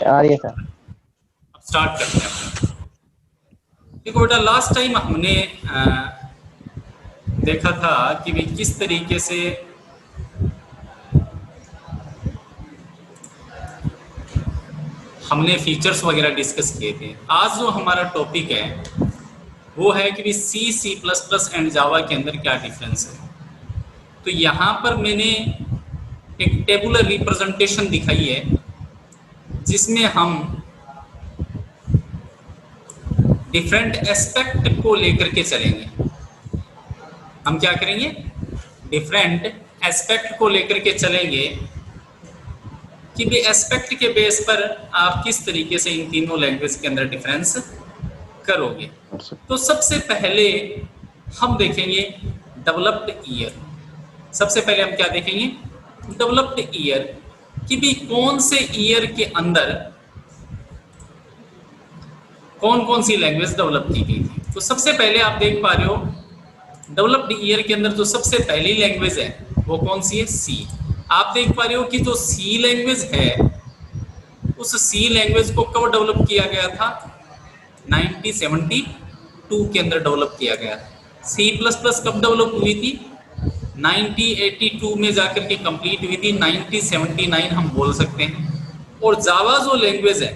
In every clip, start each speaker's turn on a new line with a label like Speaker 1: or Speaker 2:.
Speaker 1: आ रही है सर।
Speaker 2: अब स्टार्ट करते हैं। देखो बेटा, लास्ट टाइम हमने देखा था कि भी किस तरीके से हमने फीचर्स वगैरह डिस्कस किए थे। आज जो हमारा टॉपिक है वो है कि भी सी प्लस प्लस एंड जावा के अंदर क्या डिफरेंस है। तो यहाँ पर मैंने एक टेबुलर रिप्रेजेंटेशन दिखाई है जिसमें हम डिफरेंट एस्पेक्ट को लेकर के चलेंगे। हम क्या करेंगे? डिफरेंट एस्पेक्ट को लेकर के चलेंगे कि भी एस्पेक्ट के बेस पर आप किस तरीके से इन तीनों लैंग्वेज के अंदर डिफरेंस करोगे। तो सबसे पहले हम देखेंगे डेवलप्ड ईयर। सबसे पहले हम क्या देखेंगे? डेवलप्ड ईयर कि भी कौन से ईयर के अंदर कौन कौन सी लैंग्वेज डेवलप की गई थी। तो सबसे पहले आप देख पा रहे हो डेवलप्ड ईयर के अंदर जो सबसे पहली लैंग्वेज है वो कौन सी है? सी। आप देख पा रहे हो कि जो सी लैंग्वेज है उस सी लैंग्वेज को कब डेवलप किया गया था? 1972 के अंदर डेवलप किया गया। सी प्लस प्लस कब डेवलप हुई थी? 1982 में जाकर के कंप्लीट हुई थी। 1979 हम बोल सकते हैं। और जावा जो लैंग्वेज है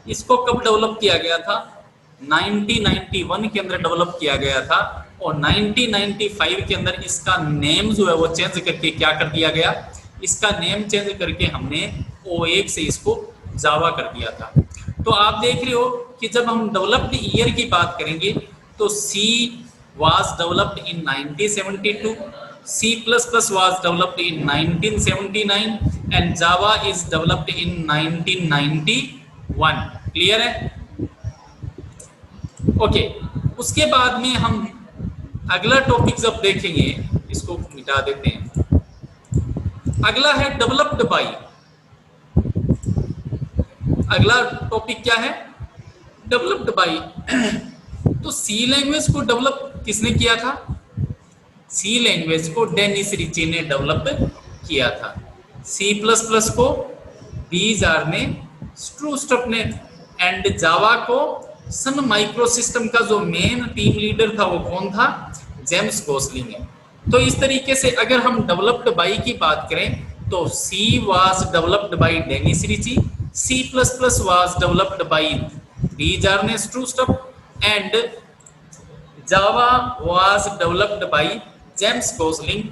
Speaker 2: इसको कब डेवलप किया गया था? 1991 के अंदर डेवलप किया गया था। और 1995 के अंदर इसका नेम जो है वो चेंज करके क्या कर दिया गया? इसका नेम चेंज करके हमने O1 से इसको जावा कर दिया था। तो आप देख रहे हो कि जब हम डेवलप्ड ईयर की बात करेंगे तो C was developed in 1972, C++ was developed in 1979 and Java is developed in 1991। Clear है? ओके। उसके बाद में हम अगला टॉपिक जब देखेंगे, इसको मिटा देते हैं। अगला है डेवलप्ड बाय। अगला टॉपिक क्या है? Developed by. तो सी लैंग्वेज को डेवलप किसने किया था? सी लैंग्वेज को डेनिस रिची ने डेवलप किया था। सी प्लस प्लस को बीजार ने, स्ट्रूस्टप ने, एंड जावा को सन माइक्रोसिस्टम का जो मेन टीम लीडर था वो कौन था? जेम्स गोसलिंग है। तो इस तरीके से अगर हम डेवलप्ड बाय की बात करें तो C was developed by Dennis Ritchie, C plus plus was developed by Bjarne, Stroustrup, and Java was developed by James Gosling.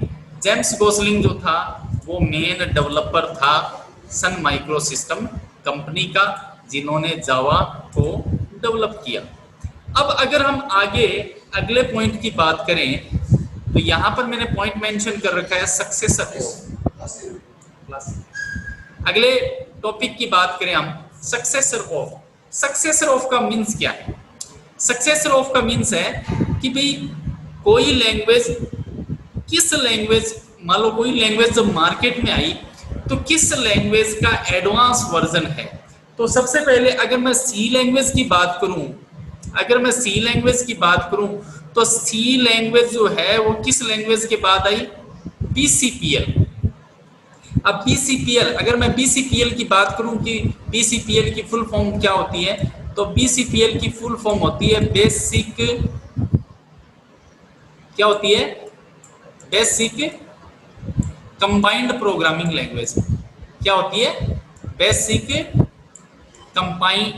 Speaker 2: James Gosling जो था वो मेन डेवलपर था सन माइक्रोसिस्टम कंपनी का, जिन्होंने जावा को डेवलप किया। अब अगर हम आगे अगले पॉइंट की बात करें तो यहां पर मैंने पॉइंट मेंशन कर रखा है सक्सेसर ऑफ। अगले टॉपिक की बात करें हम सक्सेसर ऑफ। सक्सेसर ऑफ का मीन्स क्या है? सक्सेसर ऑफ का मीन्स है कि भाई कोई लैंग्वेज, किस लैंग्वेज, मान लो कोई लैंग्वेज जब मार्केट में आई तो किस लैंग्वेज का एडवांस वर्जन है। तो सबसे पहले अगर मैं सी लैंग्वेज की बात करूं, तो सी लैंग्वेज जो है वो किस लैंग्वेज के बाद आई? बीसीपीएल। अब बीसीपीएल, अगर मैं बीसीपीएल की बात करूं कि बीसीपीएल की फुल फॉर्म क्या होती है, तो बीसीपीएल की फुल फॉर्म होती है बेसिक, क्या होती है? Basic combined programming language. क्या होती है? बेसिक कंबाइंड,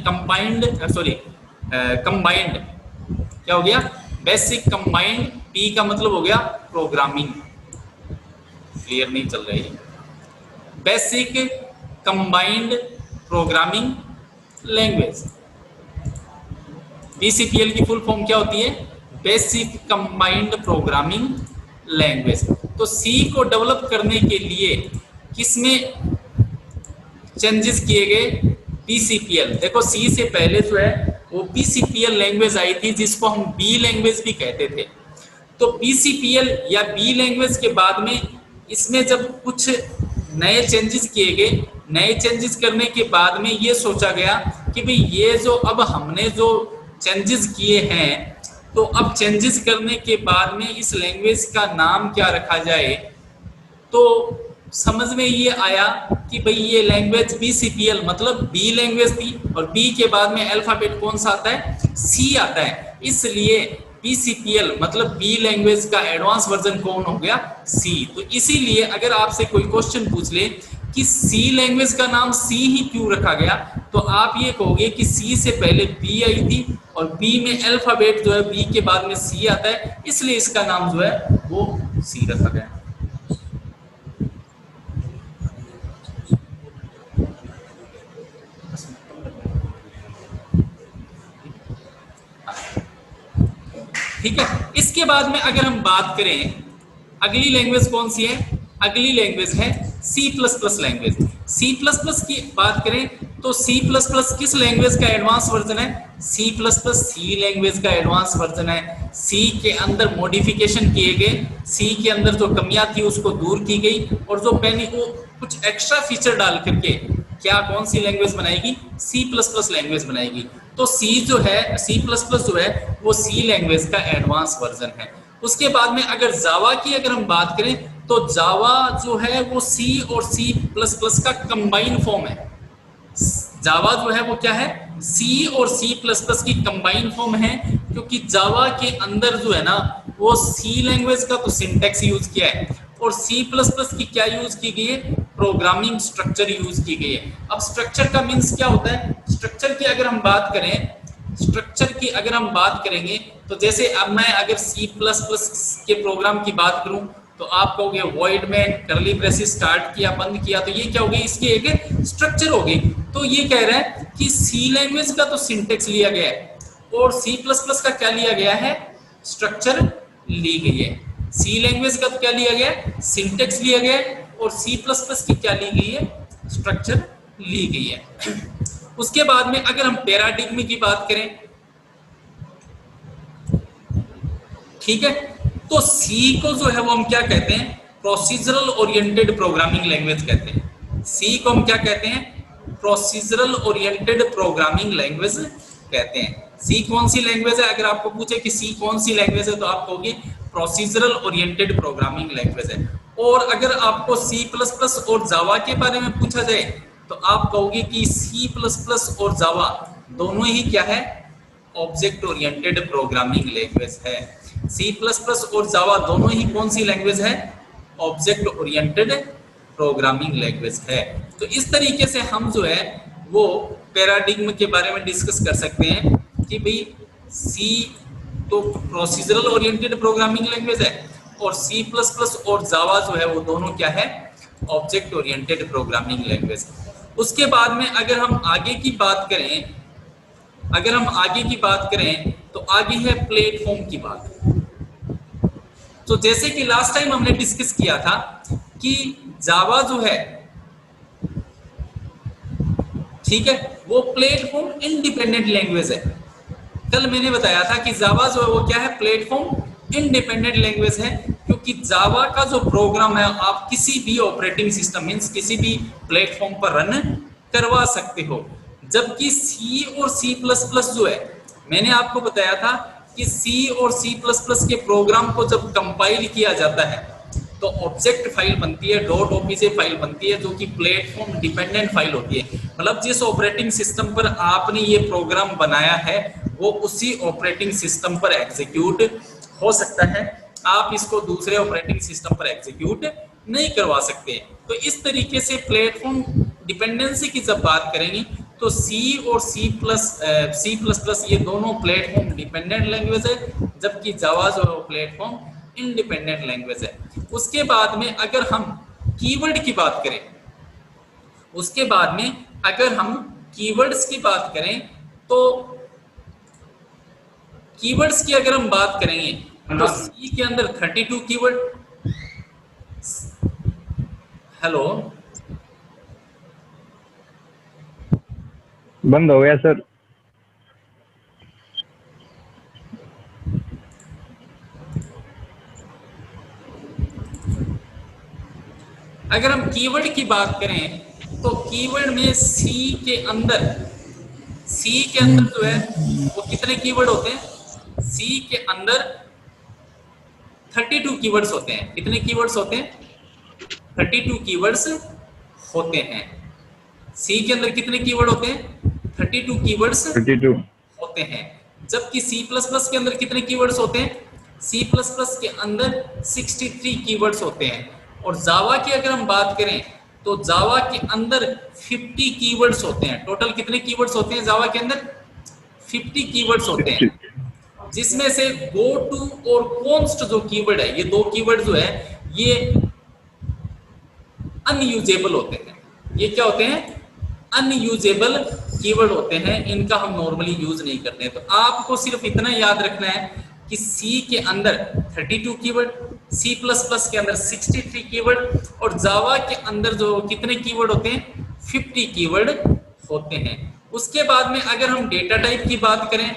Speaker 2: क्या हो गया? बेसिक कंबाइंड, पी का मतलब हो गया प्रोग्रामिंग। क्लियर नहीं चल रही है? Basic combined programming language. BCPL की फुल फॉर्म क्या होती है? Basic combined programming language. तो सी को डेवलप करने के लिए किसमें चेंजेस किए गए? बीसीपीएल। देखो सी से पहले जो है वो बीसीपीएल लैंग्वेज आई थी जिसको हम बी लैंग्वेज भी कहते थे। तो बीसीपीएल या बी लैंग्वेज के बाद में इसमें जब कुछ नए चेंजेस किए गए, नए चेंजेस करने के बाद में ये सोचा गया कि भाई ये जो अब हमने जो चेंजेस किए हैं, तो अब चेंजेस करने के बाद में इस लैंग्वेज का नाम क्या रखा जाए। तो समझ में ये आया कि भाई ये लैंग्वेज BCPL मतलब बी लैंग्वेज थी, और बी के बाद में अल्फाबेट कौन सा आता है, सी आता है, इसलिए BCPL मतलब बी लैंग्वेज का एडवांस वर्जन कौन हो गया, सी। तो इसीलिए अगर आपसे कोई क्वेश्चन पूछ ले कि सी लैंग्वेज का नाम सी ही क्यों रखा गया, तो आप ये कहोगे कि सी से पहले बी आई थी, और बी में अल्फाबेट जो है बी के बाद में सी आता है, इसलिए इसका नाम जो है वो सी रखा गया। ठीक है, इसके बाद में अगर हम बात करें अगली लैंग्वेज कौन सी है, अगली लैंग्वेज है C++ लैंग्वेज। C++ की बात करें तो C++ किस लैंग्वेज का एडवांस वर्जन है, C++ सी लैंग्वेज का एडवांस वर्जन है। सी के अंदर मॉडिफिकेशन किए गए, सी के अंदर जो कमियां थी उसको दूर की गई, और जो पहले वो कुछ एक्स्ट्रा फीचर डाल करके क्या कौन सी लैंग्वेज बनाएगी, C++ लैंग्वेज बनाएगी। तो सी जो है C++ जो है वो सी लैंग्वेज का एडवांस वर्जन है। उसके बाद में अगर जावा की अगर हम बात करें तो जावा जो है वो सी और C++ का कंबाइन फॉर्म है। जावा जो है वो क्या है, सी और C++ की कंबाइन फॉर्म है, क्योंकि जावा के अंदर जो है ना वो सी लैंग्वेज का तो सिंटैक्स यूज किया है, और C++ की क्या यूज की गई है, प्रोग्रामिंग स्ट्रक्चर यूज की गई है। अब स्ट्रक्चर का मीन्स क्या होता है, स्ट्रक्चर की अगर हम बात करें, स्ट्रक्चर की अगर हम बात करेंगे तो जैसे अब मैं अगर C++ के प्रोग्राम की बात करूं तो आप कहोगे वॉइड में करली ब्रेसेस स्टार्ट किया बंद किया, तो ये क्या हो गई, इसकी एक स्ट्रक्चर हो गई। तो ये कह रहा है कि सी लैंग्वेज का तो सिंटेक्स लिया गया है, और C++ का क्या लिया गया है, स्ट्रक्चर ली गई है। सी लैंग्वेज का तो क्या लिया गया है, सिंटेक्स लिया गया है, और C++ की क्या ली गई है, स्ट्रक्चर ली गई है। उसके बाद में अगर हम पैराडिग्म की बात करें, ठीक है, तो सी को जो है वो हम क्या कहते हैं, प्रोसीजरल ओरिएंटेड प्रोग्रामिंग लैंग्वेज कहते हैं। सी को हम क्या कहते हैं, प्रोसीजरल ओरिएंटेड प्रोग्रामिंग लैंग्वेज कहते हैं। सी कौन सी लैंग्वेज है, अगर आपको पूछे कि सी कौन सी लैंग्वेज है तो आप कहोगे प्रोसीजरल ओरिएंटेड प्रोग्रामिंग लैंग्वेज है। और अगर आपको C++ और जावा के बारे में पूछा जाए तो आप कहोगे कि C++ और जावा दोनों ही क्या है, ऑब्जेक्ट ओरिएंटेड प्रोग्रामिंग लैंग्वेज है। C++ और जावा दोनों ही कौन सी लैंग्वेज है, ऑब्जेक्ट ओरिएंटेड प्रोग्रामिंग लैंग्वेज है। तो इस तरीके से हम जो है वो पैराडिग्म के बारे में डिस्कस कर सकते हैं कि भाई सी तो प्रोसीजरल ओरिएंटेड प्रोग्रामिंग लैंग्वेज है, और C++ और जावा जो है वो दोनों क्या है, ऑब्जेक्ट ओरिएंटेड प्रोग्रामिंग लैंग्वेज। उसके बाद में अगर हम आगे की बात करें, अगर हम आगे की बात करें तो आगे है प्लेटफॉर्म की बात। तो जैसे कि लास्ट टाइम हमने डिस्कस किया था कि जावा जो है, ठीक है, वो प्लेटफॉर्म इंडिपेंडेंट लैंग्वेज है। कल मैंने बताया था कि जावा जो है वो क्या है, प्लेटफॉर्म इंडिपेंडेंट लैंग्वेज है, क्योंकि जावा का जो प्रोग्राम है आप किसी भी ऑपरेटिंग सिस्टम मींस किसी भी प्लेटफॉर्म पर रन करवा सकते हो। जबकि सी और C++ जो है, मैंने आपको बताया था कि सी और C++ के प्रोग्राम को जब कंपाइल किया जाता है तो ऑब्जेक्ट फाइल बनती है, .obj फाइल बनती है, जो कि प्लेटफॉर्म डिपेंडेंट फाइल होती है। मतलब जिस ऑपरेटिंग सिस्टम पर आपने ये प्रोग्राम बनाया है वो उसी ऑपरेटिंग सिस्टम पर एग्जीक्यूट हो सकता है, आप इसको दूसरे ऑपरेटिंग सिस्टम पर एग्जीक्यूट नहीं करवा सकते। तो इस तरीके से प्लेटफॉर्म डिपेंडेंसी की जब बात करेंगे तो सी और C++ ये दोनों प्लेटफॉर्म डिपेंडेंट लैंग्वेज है, जबकि जावा जो है प्लेटफॉर्म इंडिपेंडेंट लैंग्वेज है। उसके बाद में अगर हम कीवर्ड की बात करें, उसके बाद में अगर हम कीवर्ड्स की बात करें तो कीवर्ड्स की अगर हम बात करेंगे तो सी के अंदर 32 कीवर्ड, हेलो
Speaker 1: बंद हो गया सर।
Speaker 2: अगर हम कीवर्ड की बात करें तो कीवर्ड में सी के अंदर जो है वो कितने कीवर्ड होते हैं, सी के अंदर 32 कीवर्ड्स होते हैं। कितने कीवर्ड्स होते हैं, 32 कीवर्ड्स होते हैं। सी के अंदर कितने कीवर्ड होते हैं? 32 कीवर्ड्स
Speaker 1: 32
Speaker 2: होते हैं। जबकि सी प्लस प्लस के अंदर कितने कीवर्ड्स होते हैं? सी प्लस प्लस के अंदर 63 कीवर्ड्स होते हैं। और जावा की अगर हम बात करें तो जावा के अंदर 50 कीवर्ड्स होते हैं। टोटल कितने कीवर्ड्स होते हैं जावा के अंदर? 50 कीवर्ड्स होते हैं, जिसमें से गो टू और कॉन्स्ट जो कीवर्ड है, ये दो कीवर्ड जो है ये अनयूजेबल होते हैं। ये क्या होते हैं? अनयूजेबल कीवर्ड होते हैं, इनका हम नॉर्मली यूज नहीं करते हैं। तो आपको सिर्फ इतना याद रखना है कि सी के अंदर 32 कीवर्ड, सी प्लस प्लस के अंदर 63 कीवर्ड और जावा के अंदर जो कितने कीवर्ड होते हैं? 50 कीवर्ड होते हैं। उसके बाद में अगर हम डेटा टाइप की बात करें,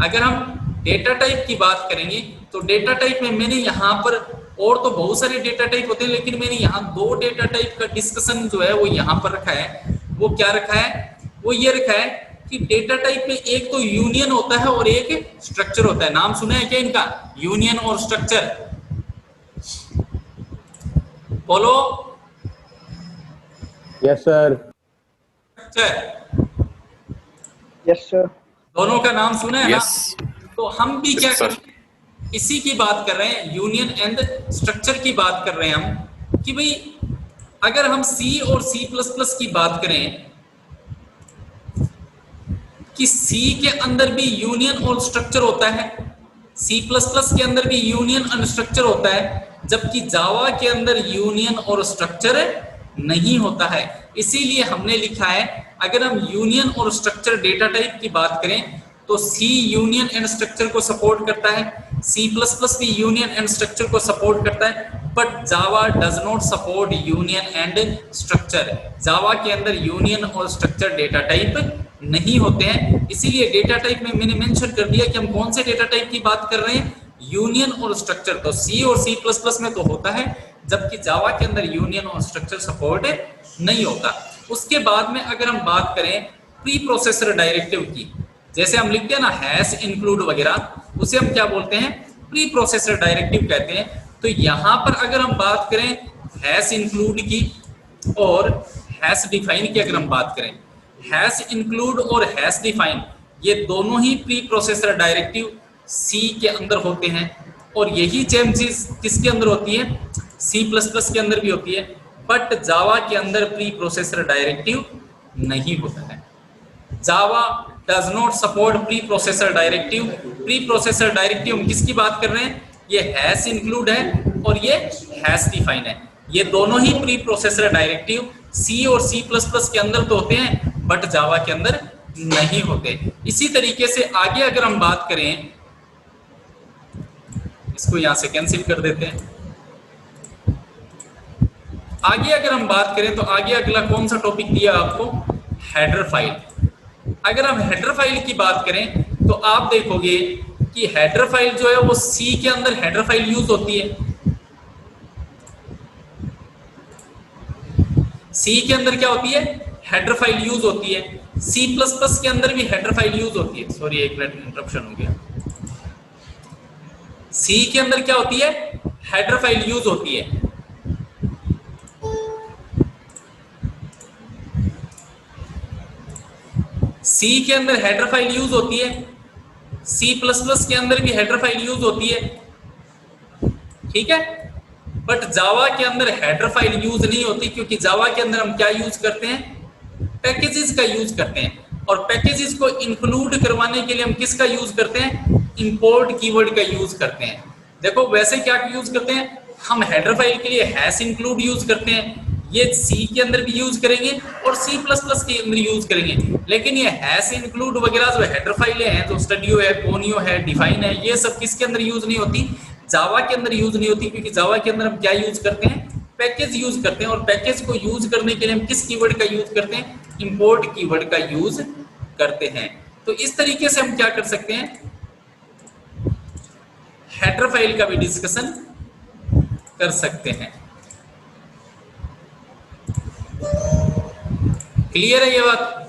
Speaker 2: अगर हम डेटा टाइप की बात करेंगे तो डेटा टाइप में मैंने यहाँ पर, और तो बहुत सारे डेटा टाइप होते हैं लेकिन मैंने यहाँ दो डेटा टाइप का डिस्कशन जो है वो यहाँ पर रखा है। वो क्या रखा है? वो ये रखा है कि डेटा टाइप में एक तो यूनियन होता है और एक स्ट्रक्चर होता है। नाम सुना है क्या इनका? यूनियन और स्ट्रक्चर। बोलो।
Speaker 3: Yes sir.
Speaker 2: Structure,
Speaker 3: yes sir.
Speaker 2: दोनों का नाम सुना है
Speaker 1: यस
Speaker 2: ना? तो हम भी क्या कर, इसी की बात कर रहे हैं, यूनियन एंड स्ट्रक्चर की बात कर रहे हैं हम, कि भाई अगर हम सी और सी प्लस प्लस की बात करें कि सी के अंदर भी यूनियन और स्ट्रक्चर होता है, सी प्लस प्लस के अंदर भी यूनियन और स्ट्रक्चर होता है, जबकि जावा के अंदर यूनियन और स्ट्रक्चर नहीं होता है। इसीलिए हमने लिखा है अगर हम यूनियन और स्ट्रक्चर डेटा टाइप की बात करें तो सी यूनियन एंड स्ट्रक्चर को सपोर्ट करता है, सी प्लस प्लस भी यूनियन एंड स्ट्रक्चर को सपोर्ट करता है, but Java does not support union and structure. Java के अंदर यूनियन और स्ट्रक्चर डेटा टाइप नहीं होते हैं। इसीलिए डेटा टाइप में मैंने मेंशन कर दिया कि हम कौन से डेटा टाइप की बात कर रहे हैं, यूनियन और स्ट्रक्चर। तो सी और सी प्लस प्लस में तो होता है, जबकि जावा के अंदर यूनियन और स्ट्रक्चर सपोर्ट नहीं होता। उसके बाद में अगर हम बात करें प्री प्रोसेसर डायरेक्टिव की, जैसे हम लिखते हैं ना हैश इंक्लूड वगैरह, उसे हम क्या बोलते हैं? प्री प्रोसेसर डायरेक्टिव कहते हैं। तो यहाँ पर अगर हम बात करें हैश इंक्लूड की और हैश डिफाइन की, अगर हम बात करें हैश इंक्लूड और हैश डिफाइन, ये दोनों ही प्री प्रोसेसर डायरेक्टिव सी के अंदर होते हैं। और यही सेम चीज किसके अंदर होती है? सी प्लस प्लस के अंदर भी होती है, बट जावा के अंदर प्री प्रोसेसर डायरेक्टिव नहीं होता है। Java does not support preprocessor directive. Preprocessor directive हम किसकी बात कर रहे हैं? ये हैश इंक्लूड है और ये हैश डिफाइन है। ये दोनों ही प्री प्रोसेसर डायरेक्टिव सी और सी प्लस प्लस के अंदर तो होते हैं, बट जावा के अंदर नहीं होते। इसी तरीके से आगे अगर हम बात करें, इसको यहां से कैंसिल कर देते हैं। आगे अगर हम बात करें तो आगे अगला कौन सा टॉपिक दिया आपको? Header file. अगर हम हेडर फाइल की बात करें तो आप देखोगे कि हेडर फाइल जो है वो सी के अंदर हेडर फाइल यूज होती है। सी के अंदर क्या होती है? हेडर फाइल यूज होती है। सी प्लस प्लस के अंदर भी हेडर फाइल यूज होती है। सॉरी, एक मिनट इंटरप्शन हो गया। सी के अंदर क्या होती है? हेडर फाइल यूज होती है। सी के अंदर हेडर फाइल यूज होती है, सी प्लस प्लस के अंदर भी हेडर फाइल यूज होती है, ठीक है। बट जावा के अंदर हेडर फाइल यूज नहीं होती, क्योंकि जावा के अंदर हम क्या यूज करते हैं? पैकेजेस का यूज करते हैं। और पैकेजेस को इंक्लूड करवाने के लिए हम किसका यूज करते हैं? इंपोर्ट कीवर्ड का यूज करते हैं। देखो वैसे क्या यूज करते हैं हम? हेडर फाइल के लिए हैश इंक्लूड यूज करते हैं, ये सी के अंदर भी यूज करेंगे और सी प्लस प्लस के अंदर यूज करेंगे। लेकिन ये हैश इंक्लूड वगैरह जो हेडर फाइलें हैं, जो स्टडियो है, कोनियो है, डिफाइन है, ये सब किसके अंदर यूज नहीं होती? जावा के अंदर यूज नहीं होती, क्योंकि जावा के अंदर हम क्या यूज करते हैं? पैकेज यूज करते हैं। और पैकेज को यूज करने के लिए हम किस कीवर्ड का यूज करते हैं? इंपोर्ट कीवर्ड का यूज करते हैं। तो इस तरीके से हम क्या कर सकते हैं? हेडर फाइल का भी डिस्कशन कर सकते हैं। क्लियर है ये बात?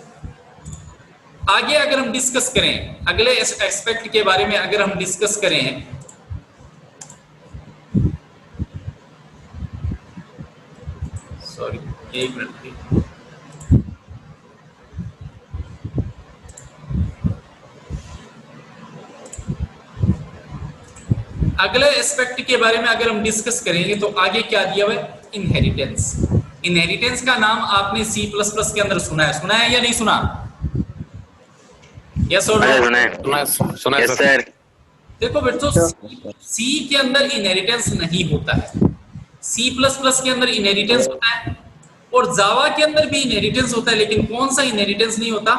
Speaker 2: आगे अगर हम डिस्कस करें, अगले एस्पेक्ट के बारे में अगर हम डिस्कस करें एक मिनट। अगले एस्पेक्ट के बारे में अगर हम डिस्कस करेंगे तो आगे क्या दिया हुआ है, इनहेरिटेंस। इनहेरिटेंस का नाम आपने सी प्लस प्लस के अंदर सुना है या नहीं सुना? यस और नो?
Speaker 1: सुना है सर।
Speaker 2: देखो बेटो, सी के अंदर इनहेरिटेंस नहीं होता है, सी प्लस प्लस के अंदर इनहेरिटेंस होता है, और जावा के अंदर भी इनहेरिटेंस होता है, लेकिन कौन सा इनहेरिटेंस नहीं होता?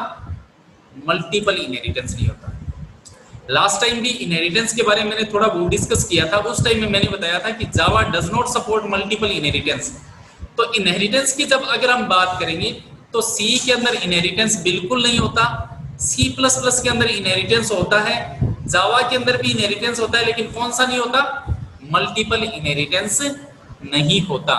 Speaker 2: मल्टीपल इनहेरिटेंस नहीं होता। लास्ट टाइम भी इनहेरिटेंस के बारे में मैंने थोड़ा बहुत डिस्कस किया था। उस टाइम में मैंने बताया था कि Java does not support multiple inheritance. तो इनहेरिटेंस की जब अगर हम बात करेंगे तो सी के अंदर इनहेरिटेंस बिल्कुल नहीं होता, सी प्लस प्लस के अंदर इनहेरिटेंस होता है, जावा के अंदर भी इनहेरिटेंस होता है, लेकिन कौन सा नहीं होता? मल्टीपल इनहेरिटेंस नहीं होता।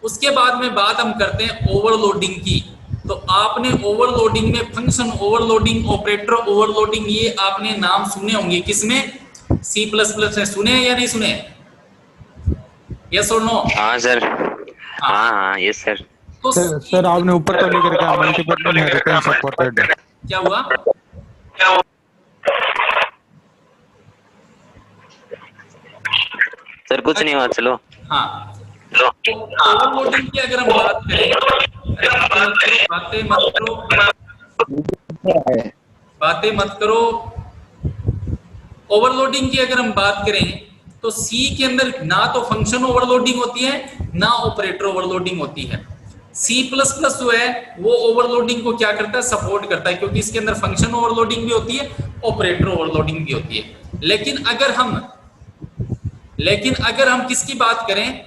Speaker 2: उसके बाद में बात हम करते हैं ओवरलोडिंग की। तो आपने ओवरलोडिंग में फंक्शन ओवरलोडिंग, ऑपरेटर ओवरलोडिंग, ये आपने नाम सुने होंगे। किसमें? सी प्लस प्लस में। सुने या नहीं सुने? यस और नो?
Speaker 1: हाँ सर, हाँ यस सर।
Speaker 2: तो
Speaker 4: सर आपने ऊपर तो लेकर के मल्टीपल इनहेरिटेंस सपोर्टेड
Speaker 2: क्या हुआ?
Speaker 1: सर कुछ नहीं हुआ, चलो।
Speaker 2: हाँ, ओवरलोडिंग की अगर हम बात करें, बातें मत करो। ओवरलोडिंग की अगर हम बात करें तो सी के अंदर ना तो फंक्शन ओवरलोडिंग होती है, ना ऑपरेटर ओवरलोडिंग होती है। सी प्लस प्लस जो है वो ओवरलोडिंग को क्या करता है? सपोर्ट करता है, क्योंकि इसके अंदर फंक्शन ओवरलोडिंग भी होती है, ऑपरेटर ओवरलोडिंग भी होती है। लेकिन अगर हम किसकी बात करें,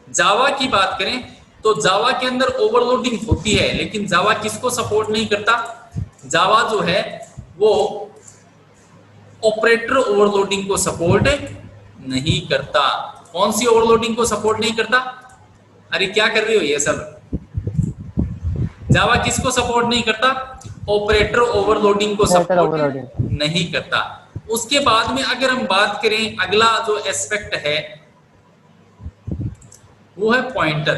Speaker 2: जावा की बात करें, तो जावा के अंदर ओवरलोडिंग होती है, लेकिन जावा किसको सपोर्ट नहीं करता? जावा जो है वो ऑपरेटर ओवरलोडिंग को सपोर्ट नहीं करता। कौन सी ओवरलोडिंग को सपोर्ट नहीं करता? अरे क्या कर रही हो ये सब? जावा किसको सपोर्ट नहीं करता? ऑपरेटर ओवरलोडिंग को सपोर्ट नहीं करता। उसके बाद में अगर हम बात करें, अगला जो एस्पेक्ट है वो है पॉइंटर।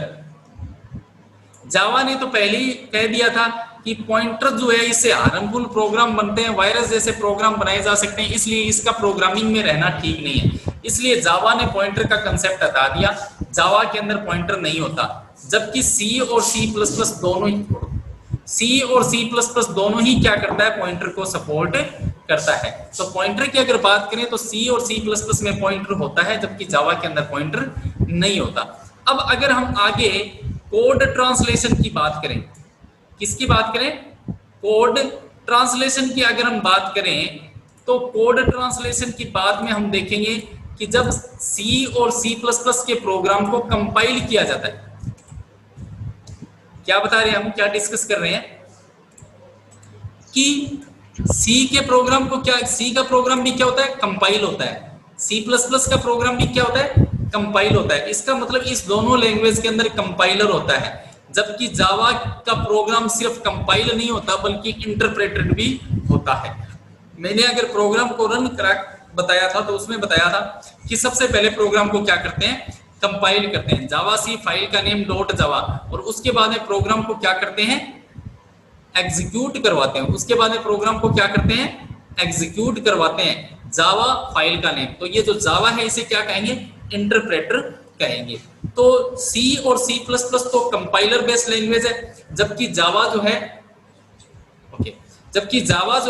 Speaker 2: जावा ने तो पहले ही कह दिया था कि पॉइंटर जो है इससे हार्मफुल प्रोग्राम बनते हैं, वायरस जैसे प्रोग्राम बनाए जा सकते हैं, इसलिए इसका प्रोग्रामिंग में रहना ठीक नहीं है। इसलिए जावा ने पॉइंटर का कंसेप्ट हटा दिया, जावा के अंदर पॉइंटर नहीं होता। जबकि सी और सी प्लस प्लस दोनों ही क्या करता है? पॉइंटर को सपोर्ट करता है। तो पॉइंटर की अगर बात करें तो सी और सी प्लस प्लस में पॉइंटर होता है, जबकि जावा के अंदर पॉइंटर नहीं होता। अब अगर हम आगे कोड ट्रांसलेशन की बात करें, किसकी बात करें? कोड ट्रांसलेशन की अगर हम बात करें तो कोड ट्रांसलेशन की बात में हम देखेंगे कि जब सी और सी प्लस प्लस के प्रोग्राम को कंपाइल किया जाता है, क्या बता रहे हैं हम, क्या डिस्कस कर रहे हैं कि सी के प्रोग्राम को क्या, सी का प्रोग्राम भी क्या होता है? कंपाइल होता है। सी प्लस प्लस का प्रोग्राम भी क्या होता है? कंपाइल होता है। इसका मतलब इस दोनों लैंग्वेज के अंदर कंपाइलर होता है, जबकि जावा का प्रोग्राम सिर्फ कंपाइल नहीं होता बल्कि इंटरप्रेटेड भी होता है। मैंने अगर प्रोग्राम को रन करा बताया था तो उसमें बताया था कि सबसे पहले प्रोग्राम को क्या करते हैं? कंपाइल करते हैं। जावा सी फाइल का नेम डॉट जावा, और उसके बाद में प्रोग्राम को क्या करते हैं? एग्जीक्यूट करवाते हैं। उसके बाद में प्रोग्राम को क्या करते हैं? एग्जीक्यूट करवाते हैं जावा फाइल का नेम। तो ये जो जावा है इसे क्या कहेंगे? इंटरप्रेटर कहेंगे। तो सी और सी प्लस प्लस तो कंपाइलर बेस्ड लैंग्वेज है, जबकि जावा जो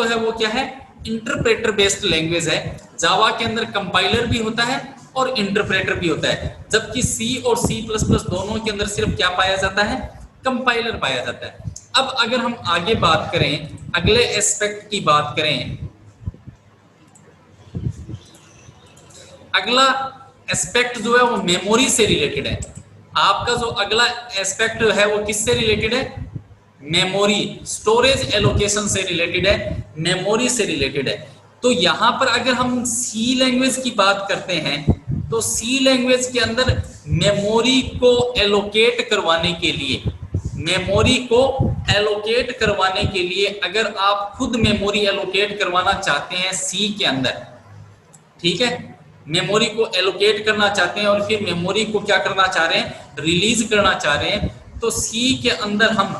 Speaker 2: है वो क्या है? इंटरप्रेटर बेस्ड लैंग्वेज है। जावा के अंदर कंपाइलर भी होता है और इंटरप्रेटर भी होता है, जबकि सी और सी प्लस प्लस दोनों के अंदर सिर्फ क्या पाया जाता है? कंपाइलर पाया जाता है। अब अगर हम आगे बात करें, अगले एस्पेक्ट की बात करें, अगला एस्पेक्ट जो है वो मेमोरी से रिलेटेड है। आपका जो अगला एस्पेक्ट है वो किससे रिलेटेड है? मेमोरी, स्टोरेज एलोकेशन से रिलेटेड है, मेमोरी से रिलेटेड है। तो यहां पर अगर हम सी लैंग्वेज की बात करते हैं तो सी लैंग्वेज के अंदर मेमोरी को एलोकेट करवाने के लिए अगर आप खुद मेमोरी एलोकेट करवाना चाहते हैं सी के अंदर, ठीक है, मेमोरी को एलोकेट करना चाहते हैं और फिर मेमोरी को क्या करना चाह रहे हैं? रिलीज करना चाह रहे हैं, तो सी के अंदर हम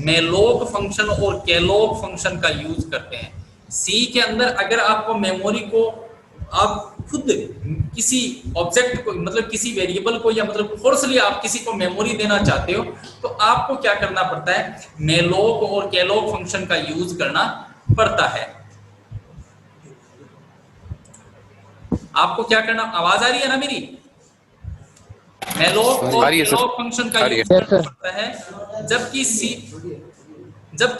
Speaker 2: मेलोक फंक्शन और केलोक फंक्शन का यूज करते हैं। सी के अंदर अगर आपको मेमोरी को आप खुद किसी ऑब्जेक्ट को मतलब किसी वेरिएबल को या मतलब फोर्सली आप किसी को मेमोरी देना चाहते हो तो आपको क्या करना पड़ता है, मेलोक और केलोक फंक्शन का यूज करना पड़ता है। आपको क्या करना, आवाज आ रही है ना मेरी? मेलोक और केलोक फंक्शन का यूज करना पड़ता है। जबकि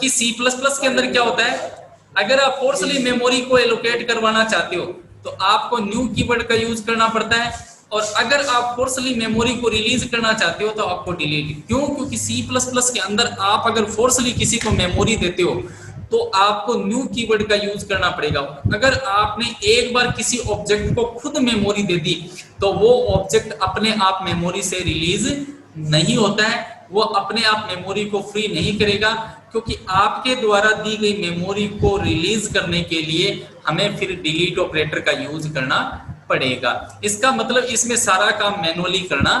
Speaker 2: सी प्लस प्लस के अंदर क्या होता है, अगर आप फोर्सली मेमोरी को एलोकेट करवाना चाहते हो तो आपको न्यू कीवर्ड का यूज करना पड़ता है, और अगर आप फोर्सली मेमोरी को रिलीज करना चाहते हो तो आपको डिलीट। क्यों? क्योंकि सी प्लस प्लस के अंदर आप अगर फोर्सली किसी को मेमोरी देते हो तो आपको न्यू कीवर्ड का यूज करना पड़ेगा। अगर आपने एक बार किसी ऑब्जेक्ट को खुद मेमोरी दे दी तो वो ऑब्जेक्ट अपने आप मेमोरी से रिलीज नहीं होता है, वो अपने आप मेमोरी को फ्री नहीं करेगा, क्योंकि आपके द्वारा दी गई मेमोरी को रिलीज करने के लिए हमें फिर डिलीट ऑपरेटर का यूज करना पड़ेगा। इसका मतलब इसमें सारा काम मैनुअली करना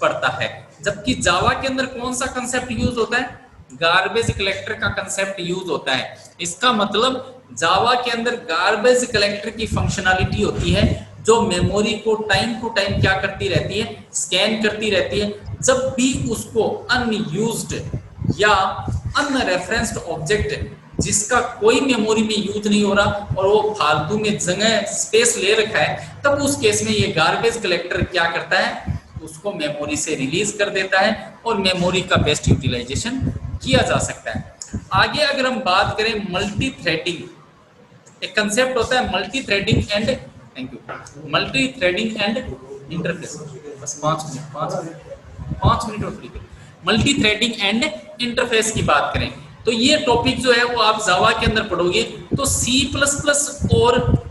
Speaker 2: पड़ता है। जबकि जावा के अंदर कौन सा कंसेप्ट यूज होता है, गार्बेज कलेक्टर का कंसेप्ट यूज होता है। इसका मतलब जावा के अंदर गार्बेज कलेक्टर की फंक्शनैलिटी होती है जो मेमोरी को टाइम टू टाइम क्या करती रहती है, स्कैन करती रहती है। जब भी उसको अनयूज्ड या अनरेफरेंस्ड ऑब्जेक्ट जिसका कोई मेमोरी में यूज नहीं हो रहा और वो फालतू में जगह स्पेस ले रखा है, तब उस केस में ये गार्बेज कलेक्टर क्या करता है, उसको मेमोरी से रिलीज कर देता है और मेमोरी का बेस्ट यूटिलाइजेशन किया जा सकता है। आगे अगर हम बात करें मल्टी थ्रेडिंग, एक कंसेप्ट होता है multi threading and multi threading and interface. बस 5 मिनट और free. Multi threading and interface की बात करें तो ये टॉपिक जो है वो आप जावा के अंदर पढ़ोगे तो C++ और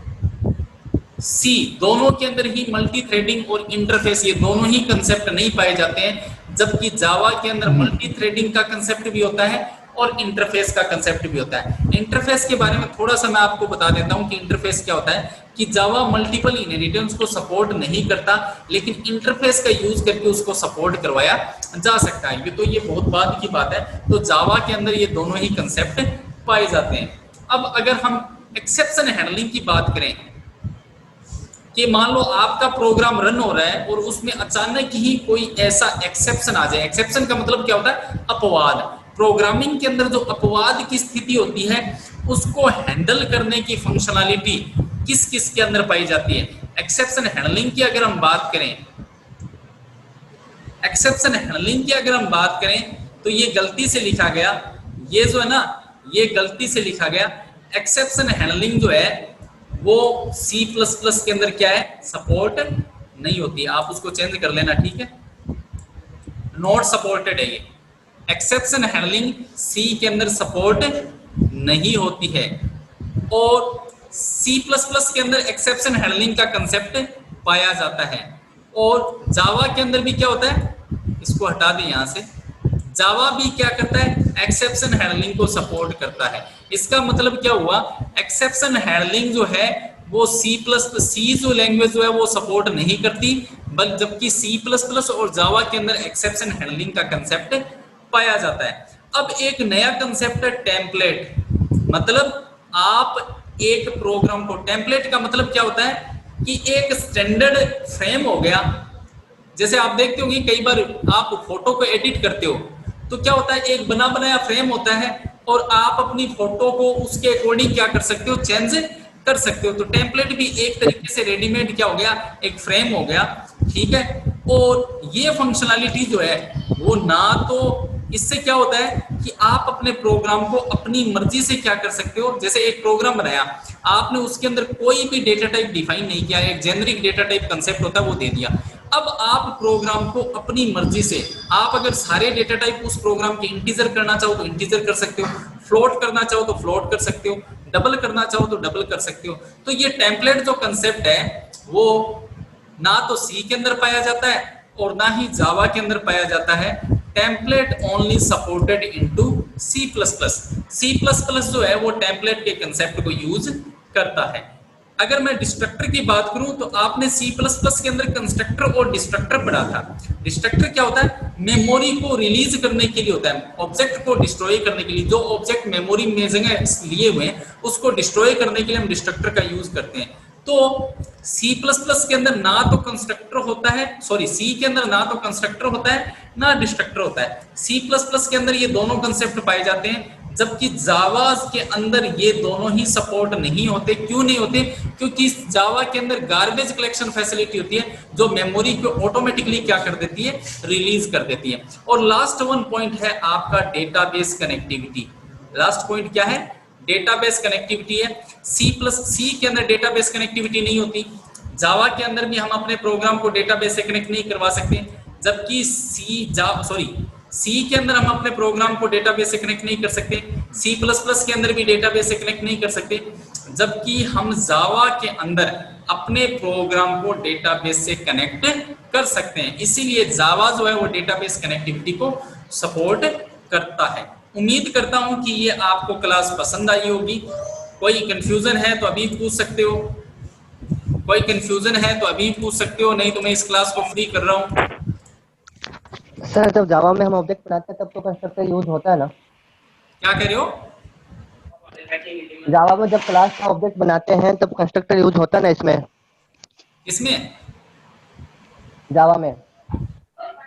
Speaker 2: सी दोनों के अंदर ही मल्टी थ्रेडिंग और इंटरफेस ये दोनों ही कंसेप्ट नहीं पाए जाते हैं, जबकि जावा के अंदर मल्टी थ्रेडिंग का कंसेप्ट भी होता है और इंटरफेस का कंसेप्ट भी होता है। इंटरफेस के बारे में थोड़ा सा मैं आपको बता देता हूं कि इंटरफेस क्या होता है, कि जावा मल्टीपल इनहेरिटेंस को सपोर्ट नहीं करता, लेकिन इंटरफेस का यूज करके उसको सपोर्ट करवाया जा सकता है। ये बहुत बाद की बात है। तो जावा के अंदर ये दोनों ही कंसेप्ट पाए जाते हैं। अब अगर हम एक्सेप्शन हैंडलिंग की बात करें कि मान लो आपका प्रोग्राम रन हो रहा है और उसमें अचानक ही कोई ऐसा एक्सेप्शन आ जाए। एक्सेप्शन का मतलब क्या होता है, अपवाद। प्रोग्रामिंग के अंदर जो अपवाद की स्थिति होती है उसको हैंडल करने की फंक्शनैलिटी किस किस के अंदर पाई जाती है। एक्सेप्शन हैंडलिंग की अगर हम बात करें, एक्सेप्शन हैंडलिंग की अगर हम बात करें तो ये गलती से लिखा गया, ये जो है ना ये गलती से लिखा गया। एक्सेप्शन हैंडलिंग जो है वो C++ के अंदर क्या है, सपोर्ट नहीं होती। आप उसको चेंज कर लेना, ठीक है, नॉट सपोर्टेड है ये। एक्सेप्शन हैंडलिंग C के अंदर सपोर्ट नहीं होती है और C++ के अंदर एक्सेप्शन हैंडलिंग का कंसेप्ट पाया जाता है। और जावा के अंदर भी क्या होता है, इसको हटा दें यहां से, जावा भी क्या करता है, एक्सेप्शन हैंडलिंग को सपोर्ट करता है। इसका मतलब क्या हुआ, एक्सेप्शन हैंडलिंग जो है वो C जो लैंग्वेज जो है वो सपोर्ट नहीं करती, बल्कि जबकि C++ और जावा के अंदर एक्सेप्शन हैंडलिंग का कंसेप्ट पाया जाता है। अब एक नया कंसेप्ट है टेम्पलेट। मतलब आप एक प्रोग्राम को, टेम्पलेट का मतलब क्या होता है कि एक स्टैंडर्ड फ्रेम हो गया। जैसे आप देखते होंगे कई बार आप फोटो को एडिट करते हो तो क्या होता है, एक बना बनाया फ्रेम होता है और आप अपनी फोटो को उसके अकॉर्डिंग क्या कर सकते हो, चेंज कर सकते हो। तो टेम्पलेट भी एक तरीके से रेडीमेड क्या हो गया, एक फ्रेम हो गया, ठीक है। और ये फंक्शनैलिटी जो है वो ना तो इससे क्या होता है कि आप अपने प्रोग्राम को अपनी मर्जी से क्या कर सकते हो। जैसे एक प्रोग्राम बनाया आपने, उसके अंदर कोई भी डेटा टाइप डिफाइन नहीं किया, एक जेनरिक डेटा टाइप कंसेप्ट होता है वो दे दिया। अब आप प्रोग्राम को अपनी मर्जी से, आप अगर सारे डेटा टाइप उस प्रोग्राम के इंटीजर करना चाहो तो इंटीजर कर सकते हो, फ्लोट करना चाहो तो फ्लोट कर सकते हो, डबल करना चाहो तो डबल कर सकते हो। तो ये टेम्पलेट जो कंसेप्ट है वो ना तो सी के अंदर पाया जाता है और ना ही जावा के अंदर पाया जाता है। Template only supported into C++। C++ जो है वो टेम्पलेट के कंसेप्ट को यूज करता है। अगर मैं डिस्ट्रक्टर की बात करूं तो आपने C++ के अंदर कंस्ट्रक्टर और डिस्ट्रक्टर पढ़ा था। डिस्ट्रक्टर क्या होता है? मेमोरी को रिलीज करने के लिए होता है, ऑब्जेक्ट को डिस्ट्रॉय करने के लिए। जो ऑब्जेक्ट मेमोरी में जगह लिए हुए हैं उसको डिस्ट्रॉय करने के लिए हम डिस्ट्रक्टर का यूज करते हैं। तो C++ के अंदर ना तो कंस्ट्रक्टर होता है, सॉरी C के अंदर ना तो कंस्ट्रक्टर होता है ना डिस्ट्रक्टर होता है। C++ के अंदर ये दोनों कंसेप्ट पाए जाते हैं, जबकि जावा के अंदर ये दोनों ही सपोर्ट नहीं होते। क्यों नहीं होते? क्योंकि जावा के अंदर गार्बेज कलेक्शन फैसिलिटी होती है जो मेमोरी को ऑटोमेटिकली क्या कर देती है? रिलीज कर देती है। और लास्ट वन पॉइंट है आपका डेटाबेस कनेक्टिविटी। लास्ट पॉइंट क्या है? डेटाबेस कनेक्टिविटी है। C के अंदर डेटाबेस कनेक्टिविटी नहीं होती। जावा के अंदर भी हम अपने प्रोग्राम को डेटाबेस से कनेक्ट नहीं करवा सकते, जबकि C के अंदर हम अपने प्रोग्राम को डेटाबेस से कनेक्ट नहीं कर सकते। C++ के अंदर भी डेटाबेस से कनेक्ट नहीं कर सकते, जबकि हम जावा के अंदर अपने प्रोग्राम को डेटाबेस से कनेक्ट कर सकते हैं। इसीलिए जावा जो है वो डेटाबेस कनेक्टिविटी को सपोर्ट करता है। उम्मीद करता हूं कि ये आपको क्लास पसंद आई होगी। कोई कंफ्यूजन है तो अभी पूछ सकते हो, कोई कंफ्यूजन है तो अभी पूछ सकते हो, नहीं तो मैं इस क्लास को फ्री कर रहा हूं।
Speaker 5: सर जब जावा में हम ऑब्जेक्ट बनाते हैं तब तो कंस्ट्रक्टर यूज होता है ना?
Speaker 2: क्या कह रहे हो?
Speaker 5: जावा में जब क्लास का ऑब्जेक्ट बनाते हैं तब कंस्ट्रक्टर यूज होता है ना इसमें?
Speaker 2: इसमें
Speaker 5: जावा में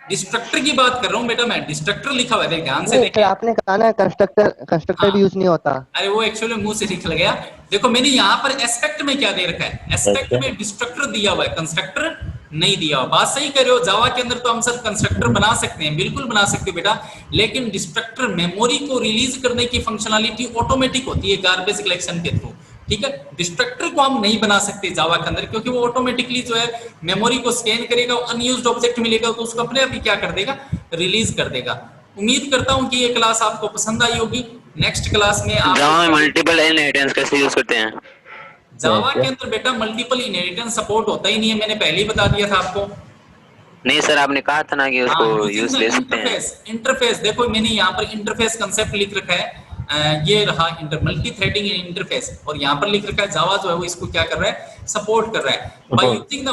Speaker 2: डिस्ट्रक्टर की बात कर रहा हूं बेटा, मैं डिस्ट्रक्टर लिखा हुआ है, ध्यान से
Speaker 5: नहीं,
Speaker 2: देखिए।
Speaker 5: आपने कहा ना कंस्ट्रक्टर भी यूज नहीं होता।
Speaker 2: अरे वो एक्चुअली मुंह से निकल गया। देखो मैंने यहाँ पर एस्पेक्ट में क्या दे रखा है? एस्पेक्ट में डिस्ट्रक्टर दिया हुआ है, कंस्ट्रक्टर नहीं दिया हुआ। बात सही कर रहे हो। जावा के अंदर तो हम सब कंस्ट्रक्टर बना सकते हैं, बिल्कुल बना सकते हो बेटा, लेकिन डिस्ट्रक्टर मेमोरी को रिलीज करने की फंक्शनलिटी ऑटोमेटिक होती है गार्बेज कलेक्शन के थ्रू। ठीक है, डिस्ट्रक्टर को हम नहीं बना सकते जावा के अंदर, क्योंकि वो ऑटोमेटिकली जो है मेमोरी को स्कैन करेगा, अनयूज्ड ऑब्जेक्ट मिलेगा तो उसको अपने आप ही क्या कर देगा? रिलीज कर देगा। उम्मीद करता हूं कि ये क्लास आपको पसंद आई होगी। नेक्स्ट क्लास में आप
Speaker 1: जावा में मल्टीपल इनहेरिटेंस कैसे यूज करते हैं?
Speaker 2: जावा के अंदर बेटा मल्टीपल इनहेरिटेंस सपोर्ट होता ही नहीं है, मैंने पहले ही बता दिया था आपको।
Speaker 1: नहीं सर, आपने कहा था ना कि उसको यूज ले सकते हैं।
Speaker 2: इंटरफेस देखो मैंने यहाँ पर इंटरफेस कंसेप्ट लिख रखा है, ये रहा मल्टी थ्रेडिंग इन इंटरफेस, और यहाँ पर लिख रखा है जावा जो है वो इसको क्या कर रहा है? सपोर्ट कर रहा है। By using the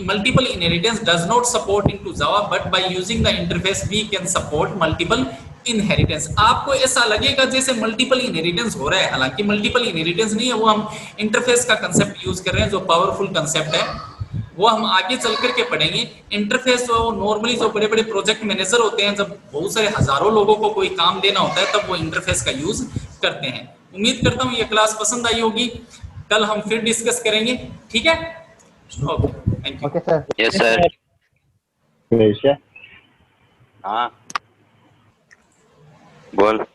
Speaker 2: multiple inheritance does not support into Java, but by using the interface we can support multiple inheritance। आपको ऐसा लगेगा जैसे मल्टीपल इनहेरिटेंस हो रहा है, हालांकि मल्टीपल इनहेरिटेंस नहीं है, वो हम इंटरफेस का कंसेप्ट यूज कर रहे हैं जो पावरफुल कंसेप्ट है, वो हम आगे चल करके पढ़ेंगे। इंटरफेस जो नॉर्मली जो बड़े बड़े प्रोजेक्ट मैनेजर होते हैं, जब बहुत सारे हजारों लोगों को कोई काम देना होता है तब वो इंटरफेस का यूज करते हैं। उम्मीद करता हूँ ये क्लास पसंद आई होगी। कल हम फिर डिस्कस करेंगे, ठीक है? Okay, thank you.
Speaker 5: Okay sir.
Speaker 1: Yes sir. हाँ बोल।